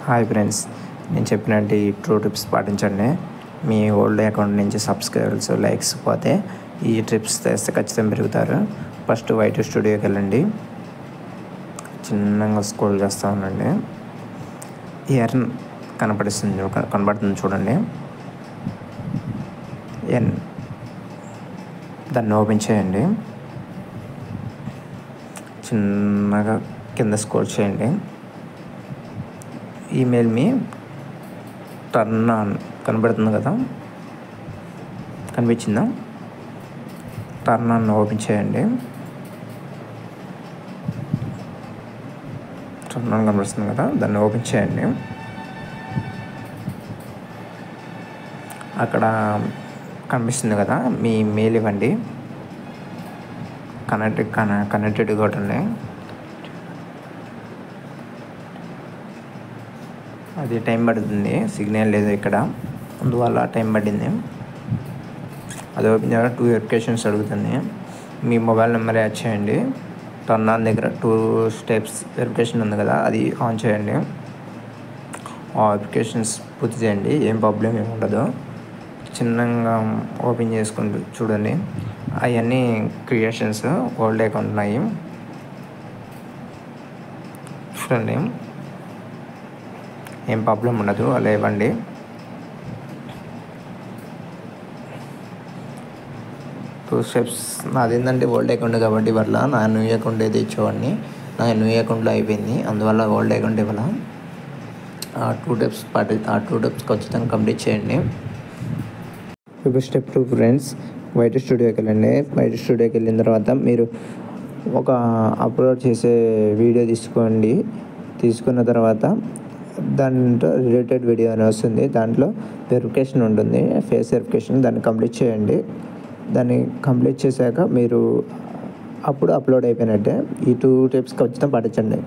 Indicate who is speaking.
Speaker 1: Hi friends, నేను చెప్పినట్టు ఈ 2 టిప్స్ పాటించండి. మీ ఓల్డ్ అకౌంట్ నుంచి సబ్స్క్రైబర్స్ లైక్స్ పోతే ఈ టిప్స్ తెస్తే ఖచ్చితంగా పెరుగుతారు. ఫస్ట్ వైట్ స్టూడియోకి వెళ్ళండి. చిన్నగా స్క్రోల్ చేస్తూ ఉండండి. ఎర్న్ కనబడుతుంది చూడండి. ఎన్ దాన్ని ఓపెన్ చేయండి. చిన్నగా కింద స్క్రోల్ చేయండి. ఈమెయిల్ మీ టర్న్ ఆన్ కనబడుతుంది కదా, కనిపించిందా? టర్న్ ఆన్ ఓపెన్ చేయండి. టర్న్ ఆన్ కనిపిస్తుంది కదా, దాన్ని ఓపెన్ చేయండి. అక్కడ కనిపిస్తుంది కదా, మీ మెయిల్ ఇవ్వండి. కనెక్టెడ్ కొట్టండి. అది టైం పడుతుంది, సిగ్నల్ లేదు ఇక్కడ, అందువల్ల టైం పడింది. అది ఓపెన్ చేయాలి. 2 వెరిఫికేషన్స్ అడుగుతుంది. మీ మొబైల్ నెంబర్ యాడ్ చేయండి. టర్న్ ఆన్ దగ్గర 2 స్టెప్స్ వెరిఫికేషన్ ఉంది కదా, అది ఆన్ చేయండి. ఆ వెరిఫికేషన్స్ పూర్తి చేయండి. ఏం ప్రాబ్లం ఏమి ఉండదు. చిన్నగా ఓపెన్ చేసుకుంటూ చూడండి. అవన్నీ క్రియేషన్స్ ఓల్డ్ అకౌంట్ ఉన్నాయి చూడండి. ఏం ప్రాబ్లం ఉండదు, అలా ఇవ్వండి. టూ స్టెప్స్ నాది ఏంటంటే ఓల్డ్ అకౌంట్ కాబట్టి వల్ల నా న్యూ అకౌంట్ అయితే ఇచ్చేవాడిని. నా న్యూ అకౌంట్లో అయిపోయింది, అందువల్ల ఓల్డ్ అకౌంట్ ఇవ్వాల. ఆ 2 టిప్స్ ఖచ్చితంగా కంప్లీట్ చేయండి. ఇప్పుడు స్టెప్ 2 ఫ్రెండ్స్, వైట్ స్టూడియోకి వెళ్ళండి. వైట్ స్టూడియోకి వెళ్ళిన తర్వాత మీరు ఒక అప్లోడ్ చేసే వీడియో తీసుకున్న తర్వాత దాంట్లో రిలేటెడ్ వీడియో అని వస్తుంది. దాంట్లో వెరిఫికేషన్ ఉంటుంది, ఫేస్ వెరిఫికేషన్. దాన్ని కంప్లీట్ చేయండి. దాన్ని కంప్లీట్ చేశాక మీరు అప్పుడు అప్లోడ్ అయిపోయినట్టే. ఈ 2 టిప్స్ ఖచ్చితంగా పాటించండి.